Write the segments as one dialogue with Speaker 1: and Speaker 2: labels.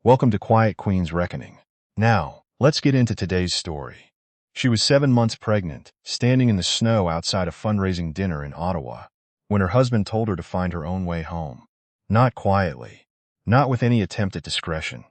Speaker 1: Welcome to Quiet Queen's Reckoning. Now, let's get into today's story. She was 7 months pregnant, standing in the snow outside a fundraising dinner in Ottawa, when her husband told her to find her own way home. Not quietly, not with any attempt at discretion.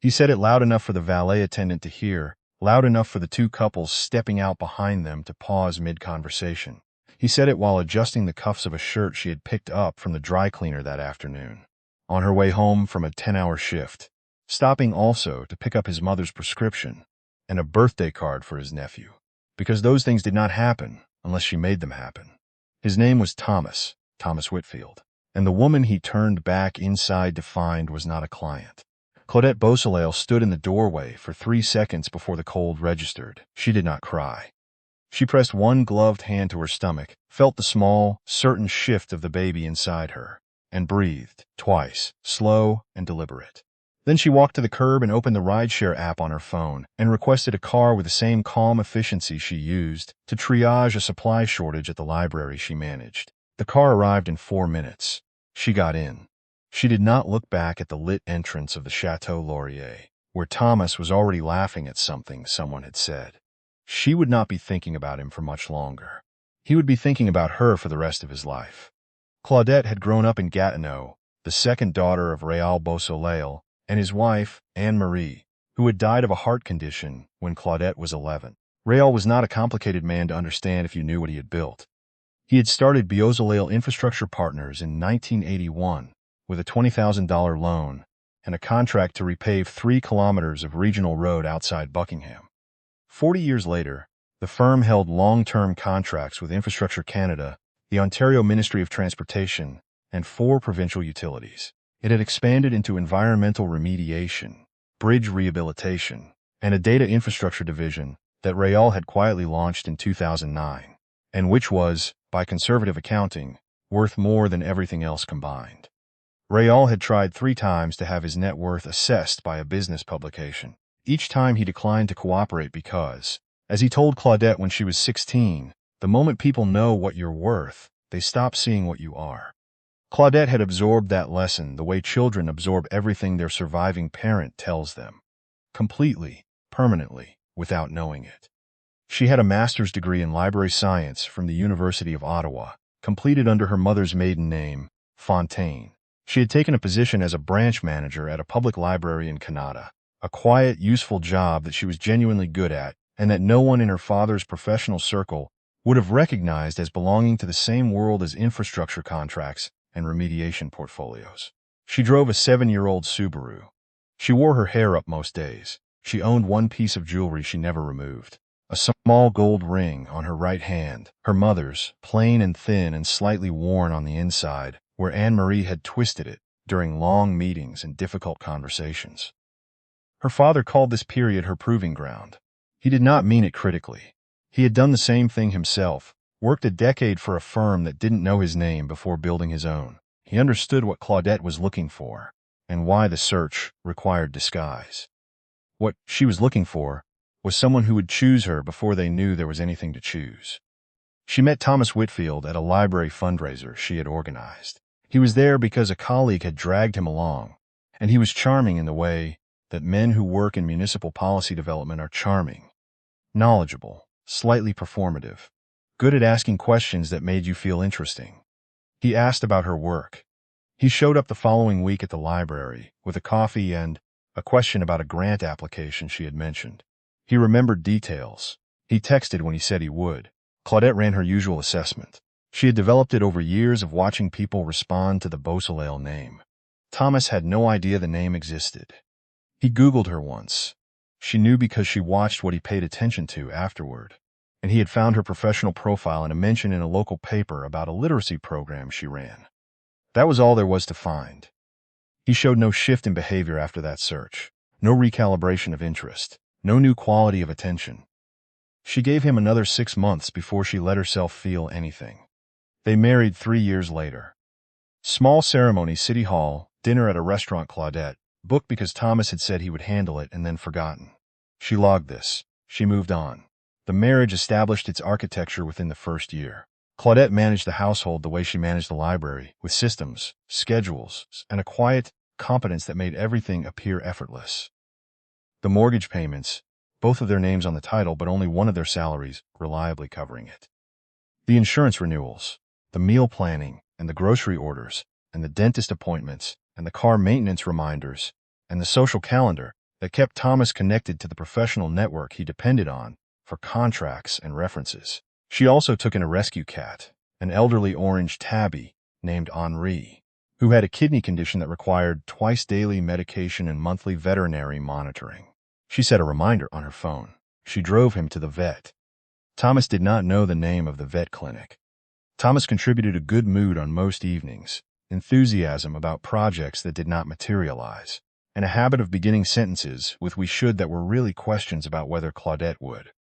Speaker 1: He said it loud enough for the valet attendant to hear, loud enough for the two couples stepping out behind them to pause mid-conversation. He said it while adjusting the cuffs of a shirt she had picked up from the dry cleaner that afternoon, on her way home from a 10-hour shift, stopping also to pick up his mother's prescription and a birthday card for his nephew, because those things did not happen unless she made them happen. His name was Thomas Whitfield, and the woman he turned back inside to find was not a client. Claudette Beausoleil stood in the doorway for 3 seconds before the cold registered. She did not cry. She pressed one gloved hand to her stomach, felt the small, certain shift of the baby inside her, and breathed, twice, slow and deliberate. Then she walked to the curb and opened the rideshare app on her phone and requested a car with the same calm efficiency she used to triage a supply shortage at the library she managed. The car arrived in 4 minutes. She got in. She did not look back at the lit entrance of the Chateau Laurier, where Thomas was already laughing at something someone had said. She would not be thinking about him for much longer. He would be thinking about her for the rest of his life. Claudette had grown up in Gatineau, the second daughter of Raoul Beausoleil, and his wife, Anne-Marie, who had died of a heart condition when Claudette was 11. Raoul was not a complicated man to understand if you knew what he had built. He had started Beausoleil Infrastructure Partners in 1981 with a $20,000 loan and a contract to repave 3 kilometers of regional road outside Buckingham. 40 years later, the firm held long-term contracts with Infrastructure Canada, the Ontario Ministry of Transportation, and 4 provincial utilities. It had expanded into environmental remediation, bridge rehabilitation, and a data infrastructure division that Raoul had quietly launched in 2009, and which was, by conservative accounting, worth more than everything else combined. Raoul had tried 3 times to have his net worth assessed by a business publication. Each time he declined to cooperate because, as he told Claudette when she was 16, the moment people know what you're worth, they stop seeing what you are. Claudette had absorbed that lesson the way children absorb everything their surviving parent tells them, completely, permanently, without knowing it. She had a master's degree in library science from the University of Ottawa, completed under her mother's maiden name, Fontaine. She had taken a position as a branch manager at a public library in Canada, a quiet, useful job that she was genuinely good at and that no one in her father's professional circle would have recognized as belonging to the same world as infrastructure contracts and remediation portfolios. She drove a 7-year-old Subaru. She wore her hair up most days. She owned one piece of jewelry she never removed, a small gold ring on her right hand, her mother's, plain and thin and slightly worn on the inside, where Anne-Marie had twisted it during long meetings and difficult conversations. Her father called this period her proving ground. He did not mean it critically. He had done the same thing himself, worked a decade for a firm that didn't know his name before building his own. He understood what Claudette was looking for, and why the search required disguise. What she was looking for was someone who would choose her before they knew there was anything to choose. She met Thomas Whitfield at a library fundraiser she had organized. He was there because a colleague had dragged him along, and he was charming in the way that men who work in municipal policy development are charming, knowledgeable, slightly performative, good at asking questions that made you feel interesting. He asked about her work. He showed up the following week at the library with a coffee and a question about a grant application she had mentioned. He remembered details. He texted when he said he would. Claudette ran her usual assessment. She had developed it over years of watching people respond to the Beausoleil name. Thomas had no idea the name existed. He Googled her once. She knew because she watched what he paid attention to afterward, and he had found her professional profile and a mention in a local paper about a literacy program she ran. That was all there was to find. He showed no shift in behavior after that search, no recalibration of interest, no new quality of attention. She gave him another 6 months before she let herself feel anything. They married 3 years later. Small ceremony, City Hall, dinner at a restaurant Claudette, booked because Thomas had said he would handle it and then forgotten. She logged this. She moved on. The marriage established its architecture within the first year. Claudette managed the household the way she managed the library, with systems, schedules, and a quiet, competence that made everything appear effortless. The mortgage payments, both of their names on the title but only one of their salaries reliably covering it. The insurance renewals, the meal planning, and the grocery orders, and the dentist appointments, and the car maintenance reminders, and the social calendar that kept Thomas connected to the professional network he depended on for contracts and references. She also took in a rescue cat, an elderly orange tabby named Henri, who had a kidney condition that required twice-daily medication and monthly veterinary monitoring. She set a reminder on her phone. She drove him to the vet. Thomas did not know the name of the vet clinic. Thomas contributed a good mood on most evenings, enthusiasm about projects that did not materialize, and a habit of beginning sentences with "we should" that were really questions about whether Claudette would.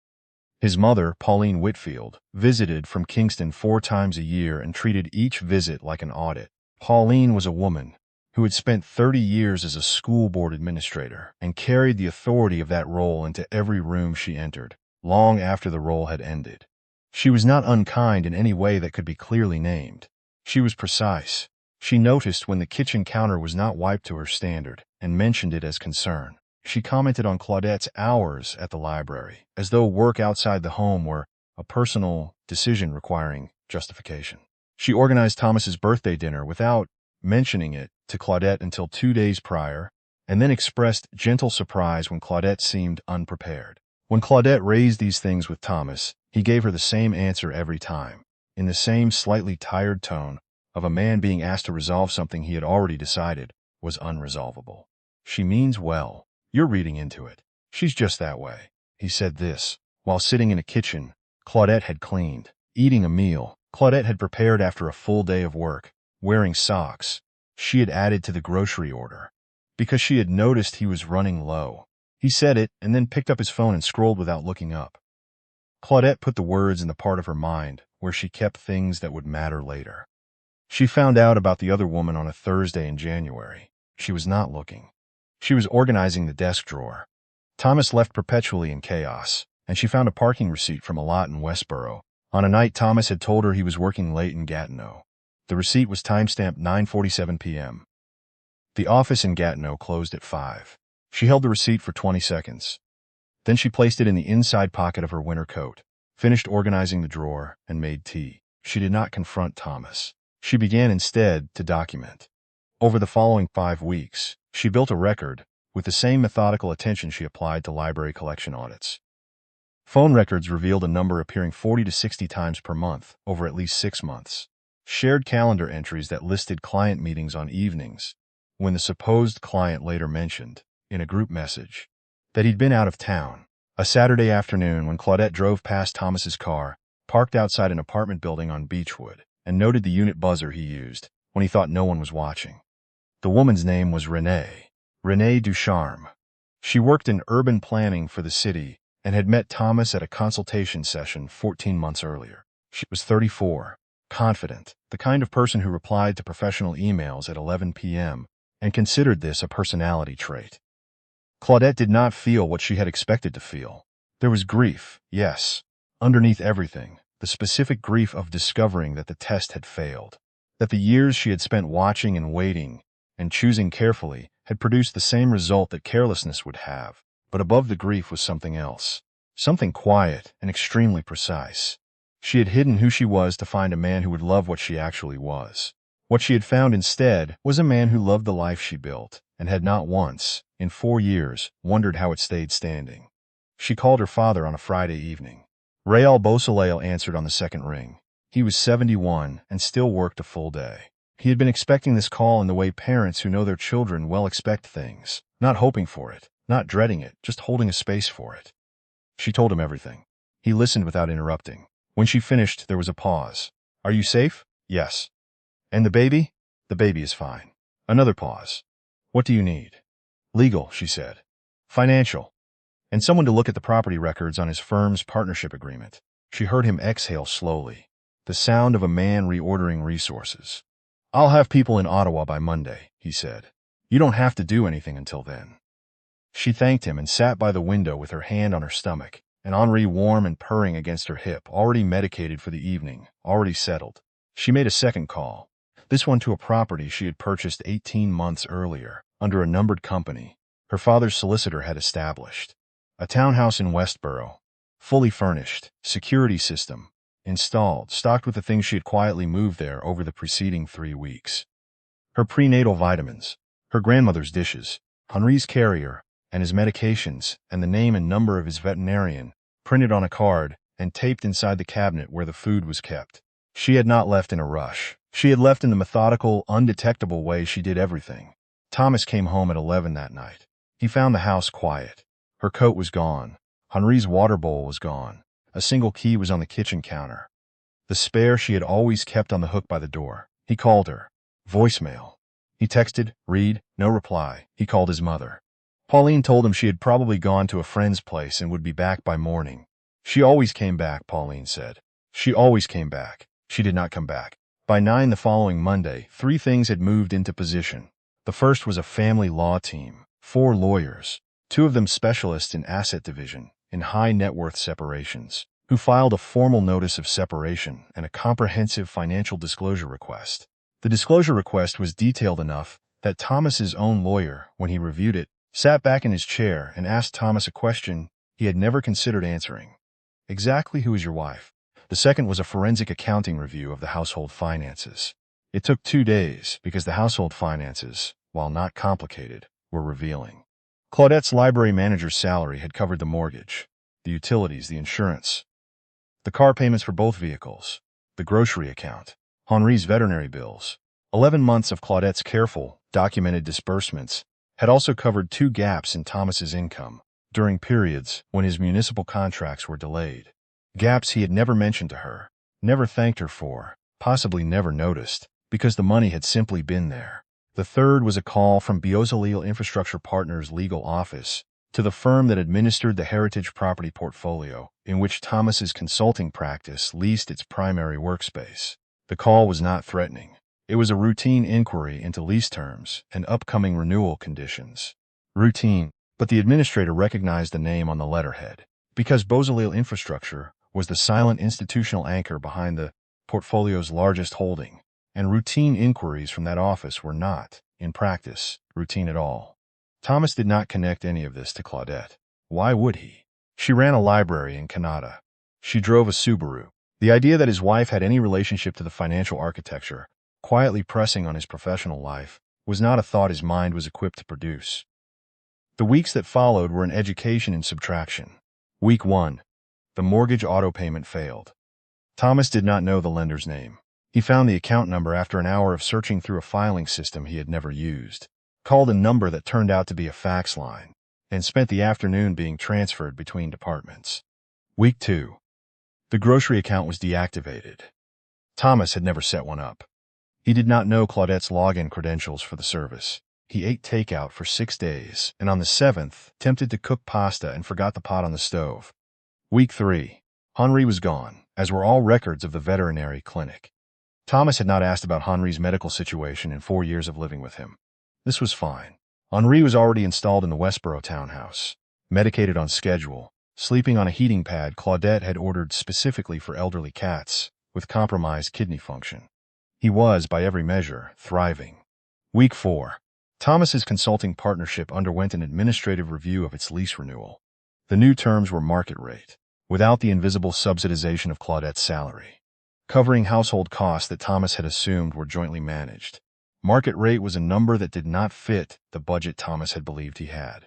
Speaker 1: His mother, Pauline Whitfield, visited from Kingston 4 times a year and treated each visit like an audit. Pauline was a woman who had spent 30 years as a school board administrator and carried the authority of that role into every room she entered, long after the role had ended. She was not unkind in any way that could be clearly named. She was precise. She noticed when the kitchen counter was not wiped to her standard and mentioned it as concern. She commented on Claudette's hours at the library, as though work outside the home were a personal decision requiring justification. She organized Thomas's birthday dinner without mentioning it to Claudette until 2 days prior, and then expressed gentle surprise when Claudette seemed unprepared. When Claudette raised these things with Thomas, he gave her the same answer every time, in the same slightly tired tone of a man being asked to resolve something he had already decided was unresolvable. "She means well. You're reading into it. She's just that way." He said this while sitting in a kitchen Claudette had cleaned, eating a meal Claudette had prepared after a full day of work, wearing socks she had added to the grocery order because she had noticed he was running low. He said it and then picked up his phone and scrolled without looking up. Claudette put the words in the part of her mind where she kept things that would matter later. She found out about the other woman on a Thursday in January. She was not looking. She was organizing the desk drawer. Thomas left perpetually in chaos, and she found a parking receipt from a lot in Westboro on a night Thomas had told her he was working late in Gatineau. The receipt was timestamped 9:47 p.m. The office in Gatineau closed at 5. She held the receipt for 20 seconds. Then she placed it in the inside pocket of her winter coat, finished organizing the drawer, and made tea. She did not confront Thomas. She began instead to document. Over the following 5 weeks, she built a record with the same methodical attention she applied to library collection audits. Phone records revealed a number appearing 40 to 60 times per month over at least 6 months. Shared calendar entries that listed client meetings on evenings, when the supposed client later mentioned, in a group message, that he'd been out of town. A Saturday afternoon when Claudette drove past Thomas's car, parked outside an apartment building on Beechwood, and noted the unit buzzer he used when he thought no one was watching. The woman's name was Renee Ducharme. She worked in urban planning for the city and had met Thomas at a consultation session 14 months earlier. She was 34, confident, the kind of person who replied to professional emails at 11 p.m. and considered this a personality trait. Claudette did not feel what she had expected to feel. There was grief, yes, underneath everything, the specific grief of discovering that the test had failed, that the years she had spent watching and waiting and choosing carefully had produced the same result that carelessness would have. But above the grief was something else, something quiet and extremely precise. She had hidden who she was to find a man who would love what she actually was. What she had found instead was a man who loved the life she built and had not once, in 4 years, wondered how it stayed standing. She called her father on a Friday evening. Claudette Beausoleil answered on the second ring. He was 71 and still worked a full day. He had been expecting this call in the way parents who know their children well expect things, not hoping for it, not dreading it, just holding a space for it. She told him everything. He listened without interrupting. When she finished, there was a pause. "Are you safe?" "Yes." "And the baby?" "The baby is fine." Another pause. "What do you need?" "Legal," she said. "Financial." "And someone to look at the property records on his firm's partnership agreement." She heard him exhale slowly, the sound of a man reordering resources. "I'll have people in Ottawa by Monday," he said. "You don't have to do anything until then." She thanked him and sat by the window with her hand on her stomach, and Henri warm and purring against her hip, already medicated for the evening, already settled. She made a second call. This one to a property she had purchased 18 months earlier, under a numbered company her father's solicitor had established. A townhouse in Westboro, fully furnished, security system installed, stocked with the things she had quietly moved there over the preceding 3 weeks. Her prenatal vitamins, her grandmother's dishes, Henri's carrier, and his medications, and the name and number of his veterinarian, printed on a card and taped inside the cabinet where the food was kept. She had not left in a rush. She had left in the methodical, undetectable way she did everything. Thomas came home at 11 that night. He found the house quiet. Her coat was gone. Henri's water bowl was gone. A single key was on the kitchen counter. The spare she had always kept on the hook by the door. He called her. Voicemail. He texted, read, no reply. He called his mother. Pauline told him she had probably gone to a friend's place and would be back by morning. She always came back, Pauline said. She always came back. She did not come back. By 9 the following Monday, 3 things had moved into position. The first was a family law team, 4 lawyers, 2 of them specialists in asset division, in high net worth separations, who filed a formal notice of separation and a comprehensive financial disclosure request. The disclosure request was detailed enough that Thomas's own lawyer, when he reviewed it, sat back in his chair and asked Thomas a question he had never considered answering. Exactly who is your wife? The second was a forensic accounting review of the household finances. It took 2 days because the household finances, while not complicated, were revealing. Claudette's library manager's salary had covered the mortgage, the utilities, the insurance, the car payments for both vehicles, the grocery account, Henri's veterinary bills. 11 months of Claudette's careful, documented disbursements had also covered 2 gaps in Thomas's income during periods when his municipal contracts were delayed. Gaps he had never mentioned to her, never thanked her for, possibly never noticed, because the money had simply been there. The third was a call from Beausoleil Infrastructure Partners' legal office to the firm that administered the heritage property portfolio in which Thomas's consulting practice leased its primary workspace. The call was not threatening. It was a routine inquiry into lease terms and upcoming renewal conditions. Routine, but the administrator recognized the name on the letterhead. Because Beausoleil Infrastructure was the silent institutional anchor behind the portfolio's largest holding, and routine inquiries from that office were not, in practice, routine at all. Thomas did not connect any of this to Claudette. Why would he? She ran a library in Canada. She drove a Subaru. The idea that his wife had any relationship to the financial architecture, quietly pressing on his professional life, was not a thought his mind was equipped to produce. The weeks that followed were an education in subtraction. Week 1. The mortgage auto payment failed. Thomas did not know the lender's name. He found the account number after an hour of searching through a filing system he had never used, called a number that turned out to be a fax line, and spent the afternoon being transferred between departments. Week 2. The grocery account was deactivated. Thomas had never set one up. He did not know Claudette's login credentials for the service. He ate takeout for 6 days, and on the 7th, attempted to cook pasta and forgot the pot on the stove. Week 3. Henri was gone, as were all records of the veterinary clinic. Thomas had not asked about Henri's medical situation in 4 years of living with him. This was fine. Henri was already installed in the Westboro townhouse, medicated on schedule, sleeping on a heating pad Claudette had ordered specifically for elderly cats with compromised kidney function. He was, by every measure, thriving. Week 4. Thomas's consulting partnership underwent an administrative review of its lease renewal. The new terms were market rate, without the invisible subsidization of Claudette's salary, covering household costs that Thomas had assumed were jointly managed. Market rate was a number that did not fit the budget Thomas had believed he had.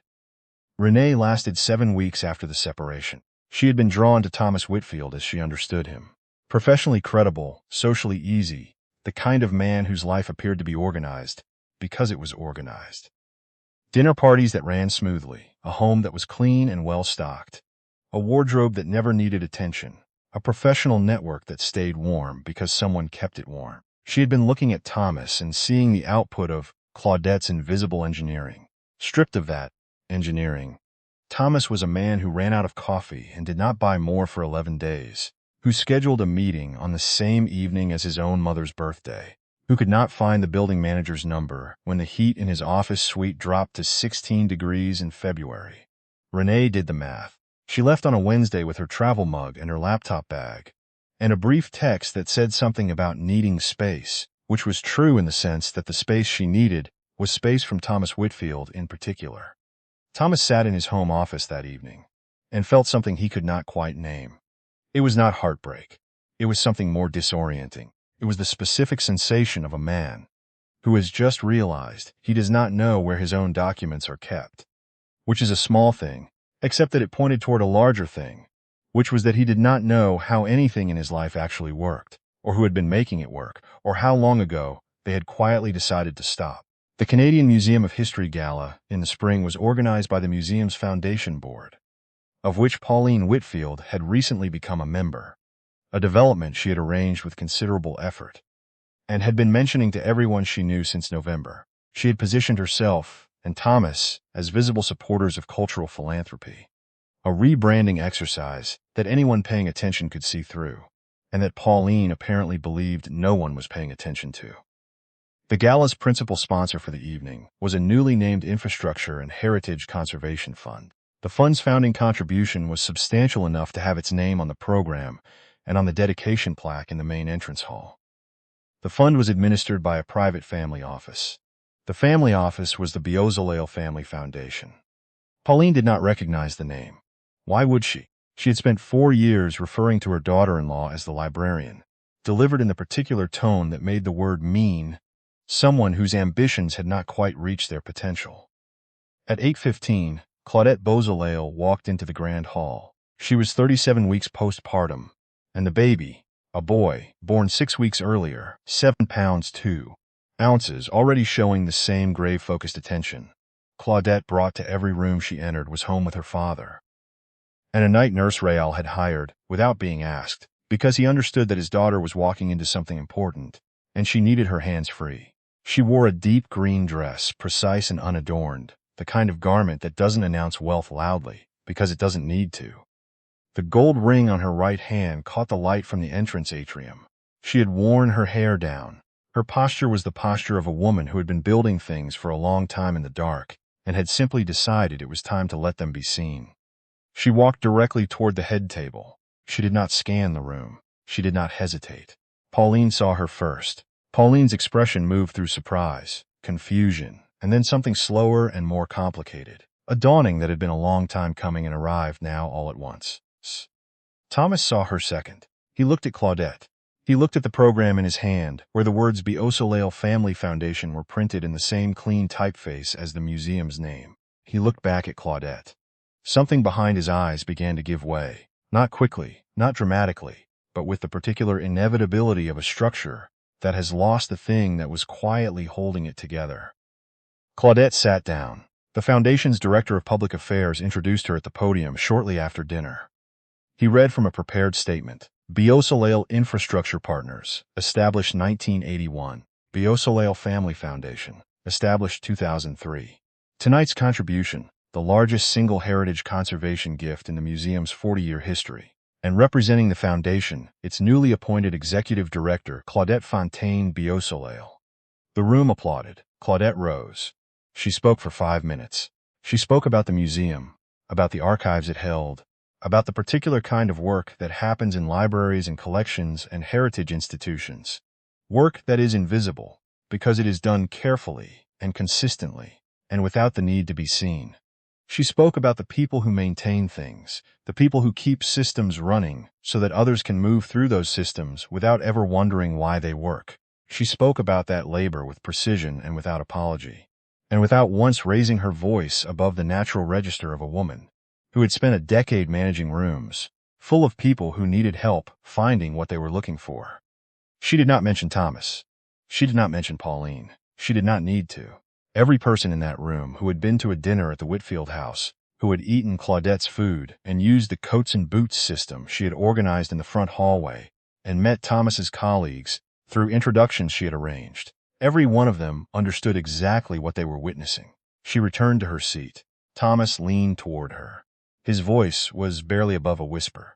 Speaker 1: Renee lasted 7 weeks after the separation. She had been drawn to Thomas Whitfield as she understood him. Professionally credible, socially easy, the kind of man whose life appeared to be organized because it was organized. Dinner parties that ran smoothly, a home that was clean and well-stocked, a wardrobe that never needed attention, a professional network that stayed warm because someone kept it warm. She had been looking at Thomas and seeing the output of Claudette's invisible engineering. Stripped of that engineering, Thomas was a man who ran out of coffee and did not buy more for 11 days, who scheduled a meeting on the same evening as his own mother's birthday, who could not find the building manager's number when the heat in his office suite dropped to 16 degrees in February. Renee did the math. She left on a Wednesday with her travel mug and her laptop bag, and a brief text that said something about needing space which was true in the sense that the space she needed was space from Thomas Whitfield in particular. Thomas sat in his home office that evening and felt something he could not quite name. It was not heartbreak. It was something more disorienting. It was the specific sensation of a man who has just realized he does not know where his own documents are kept, which is a small thing, except that it pointed toward a larger thing, which was that he did not know how anything in his life actually worked, or who had been making it work, or how long ago they had quietly decided to stop. The Canadian Museum of History Gala in the spring was organized by the museum's foundation board, of which Pauline Whitfield had recently become a member, a development she had arranged with considerable effort, and had been mentioning to everyone she knew since November. She had positioned herself and Thomas as visible supporters of cultural philanthropy, a rebranding exercise that anyone paying attention could see through, and that Pauline apparently believed no one was paying attention to. The gala's principal sponsor for the evening was a newly named Infrastructure and Heritage Conservation Fund. The fund's founding contribution was substantial enough to have its name on the program and on the dedication plaque in the main entrance hall. The fund was administered by a private family office. The family office was the Beausoleil Family Foundation. Pauline did not recognize the name. Why would she? She had spent 4 years referring to her daughter-in-law as the librarian, delivered in the particular tone that made the word mean someone whose ambitions had not quite reached their potential. At 8:15, Claudette Beausoleil walked into the grand hall. She was 37 weeks postpartum, and the baby, a boy, born 6 weeks earlier, 7 pounds 2 ounces, already showing the same grave-focused attention Claudette brought to every room she entered, was home with her father. And a night nurse Raoul had hired, without being asked, because he understood that his daughter was walking into something important, and she needed her hands free. She wore a deep green dress, precise and unadorned, the kind of garment that doesn't announce wealth loudly, because it doesn't need to. The gold ring on her right hand caught the light from the entrance atrium. She had worn her hair down. Her posture was the posture of a woman who had been building things for a long time in the dark, and had simply decided it was time to let them be seen. She walked directly toward the head table. She did not scan the room. She did not hesitate. Pauline saw her first. Pauline's expression moved through surprise, confusion, and then something slower and more complicated. A dawning that had been a long time coming and arrived now all at once. Thomas saw her second. He looked at Claudette. He looked at the program in his hand, where the words Beausoleil Family Foundation were printed in the same clean typeface as the museum's name. He looked back at Claudette. Something behind his eyes began to give way. Not quickly, not dramatically, but with the particular inevitability of a structure that has lost the thing that was quietly holding it together. Claudette sat down. The Foundation's Director of Public Affairs introduced her at the podium shortly after dinner. He read from a prepared statement. Beausoleil Infrastructure Partners, established 1981. Beausoleil Family Foundation, established 2003. Tonight's contribution, the largest single heritage conservation gift in the museum's 40-year history, and representing the foundation, its newly appointed executive director, Claudette Fontaine Beausoleil. The room applauded. Claudette rose. She spoke for 5 minutes. She spoke about the museum, about the archives it held, about the particular kind of work that happens in libraries and collections and heritage institutions. Work that is invisible, because it is done carefully and consistently, and without the need to be seen. She spoke about the people who maintain things, the people who keep systems running so that others can move through those systems without ever wondering why they work. She spoke about that labor with precision and without apology, and without once raising her voice above the natural register of a woman who had spent a decade managing rooms full of people who needed help finding what they were looking for. She did not mention Thomas. She did not mention Pauline. She did not need to. Every person in that room who had been to a dinner at the Whitfield house, who had eaten Claudette's food and used the coats and boots system she had organized in the front hallway, and met Thomas's colleagues through introductions she had arranged, every one of them understood exactly what they were witnessing. She returned to her seat. Thomas leaned toward her. His voice was barely above a whisper.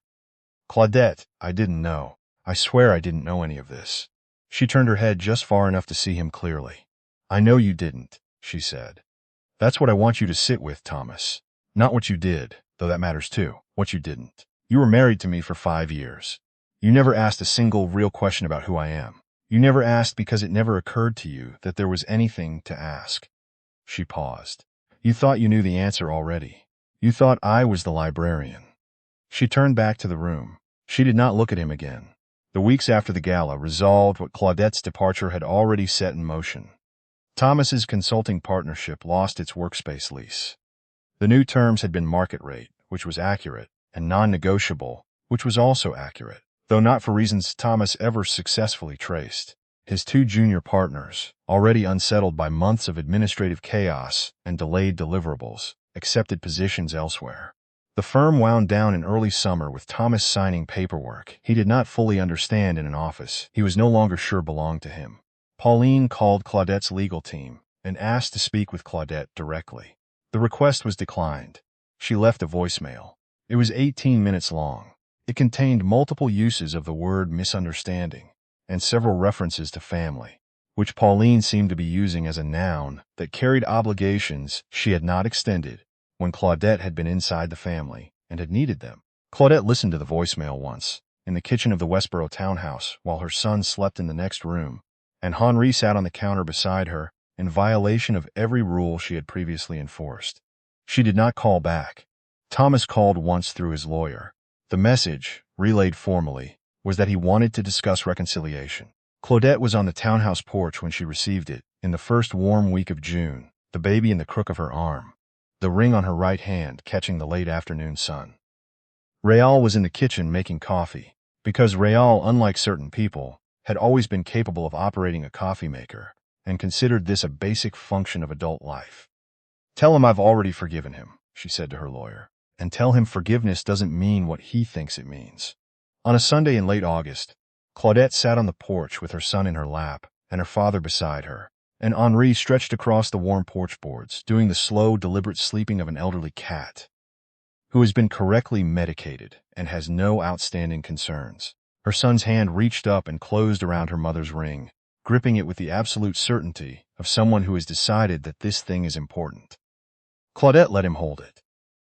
Speaker 1: Claudette, I didn't know. I swear I didn't know any of this. She turned her head just far enough to see him clearly. I know you didn't, she said. That's what I want you to sit with, Thomas. Not what you did, though that matters too. What you didn't. You were married to me for 5 years. You never asked a single real question about who I am. You never asked because it never occurred to you that there was anything to ask. She paused. You thought you knew the answer already. You thought I was the librarian. She turned back to the room. She did not look at him again. The weeks after the gala resolved what Claudette's departure had already set in motion. Thomas's consulting partnership lost its workspace lease. The new terms had been market rate, which was accurate, and non-negotiable, which was also accurate, though not for reasons Thomas ever successfully traced. His two junior partners, already unsettled by months of administrative chaos and delayed deliverables, accepted positions elsewhere. The firm wound down in early summer with Thomas signing paperwork he did not fully understand in an office he was no longer sure belonged to him. Pauline called Claudette's legal team and asked to speak with Claudette directly. The request was declined. She left a voicemail. It was 18 minutes long. It contained multiple uses of the word misunderstanding and several references to family, which Pauline seemed to be using as a noun that carried obligations she had not extended when Claudette had been inside the family and had needed them. Claudette listened to the voicemail once, in the kitchen of the Westboro townhouse while her son slept in the next room, and Henri sat on the counter beside her in violation of every rule she had previously enforced. She did not call back. Thomas called once through his lawyer. The message, relayed formally, was that he wanted to discuss reconciliation. Claudette was on the townhouse porch when she received it, in the first warm week of June, the baby in the crook of her arm, the ring on her right hand catching the late afternoon sun. Réal was in the kitchen making coffee, because Réal, unlike certain people, had always been capable of operating a coffee maker, and considered this a basic function of adult life. Tell him I've already forgiven him, she said to her lawyer, and tell him forgiveness doesn't mean what he thinks it means. On a Sunday in late August, Claudette sat on the porch with her son in her lap and her father beside her, and Henri stretched across the warm porch boards, doing the slow, deliberate sleeping of an elderly cat who has been correctly medicated and has no outstanding concerns. Her son's hand reached up and closed around her mother's ring, gripping it with the absolute certainty of someone who has decided that this thing is important. Claudette let him hold it.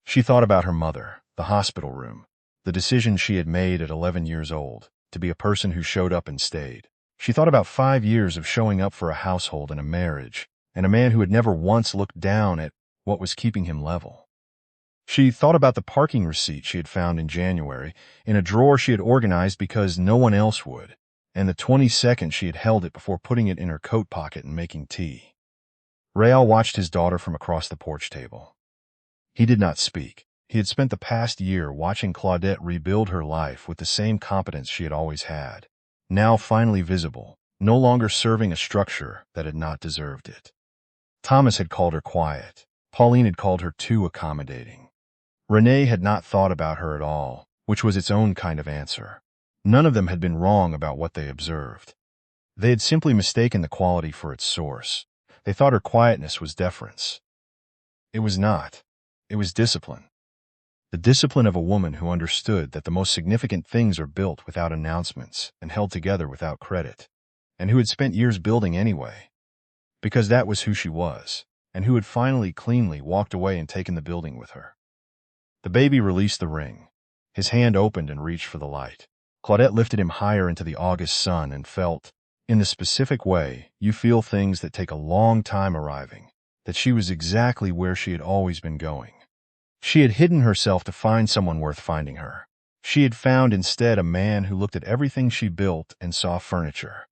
Speaker 1: She thought about her mother, the hospital room, the decision she had made at 11 years old, to be a person who showed up and stayed. She thought about 5 years of showing up for a household and a marriage, and a man who had never once looked down at what was keeping him level. She thought about the parking receipt she had found in January in a drawer she had organized because no one else would, and the 20 seconds she had held it before putting it in her coat pocket and making tea. Réal watched his daughter from across the porch table. He did not speak. He had spent the past year watching Claudette rebuild her life with the same competence she had always had, now finally visible, no longer serving a structure that had not deserved it. Thomas had called her quiet. Pauline had called her too accommodating. Renee had not thought about her at all, which was its own kind of answer. None of them had been wrong about what they observed. They had simply mistaken the quality for its source. They thought her quietness was deference. It was not. It was discipline. The discipline of a woman who understood that the most significant things are built without announcements and held together without credit, and who had spent years building anyway, because that was who she was, and who had finally cleanly walked away and taken the building with her. The baby released the ring. His hand opened and reached for the light. Claudette lifted him higher into the August sun and felt, in the specific way you feel things that take a long time arriving, that she was exactly where she had always been going. She had hidden herself to find someone worth finding her. She had found instead a man who looked at everything she built and saw furniture.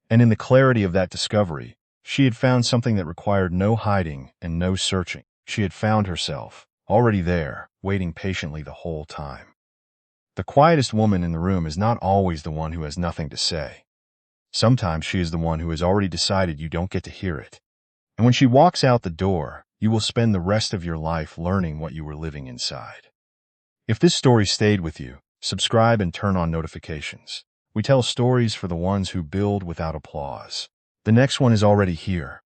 Speaker 1: And in the clarity of that discovery, she had found something that required no hiding and no searching. She had found herself, already there, waiting patiently the whole time. The quietest woman in the room is not always the one who has nothing to say. Sometimes she is the one who has already decided you don't get to hear it. And when she walks out the door, you will spend the rest of your life learning what you were living inside. If this story stayed with you, subscribe and turn on notifications. We tell stories for the ones who build without applause. The next one is already here.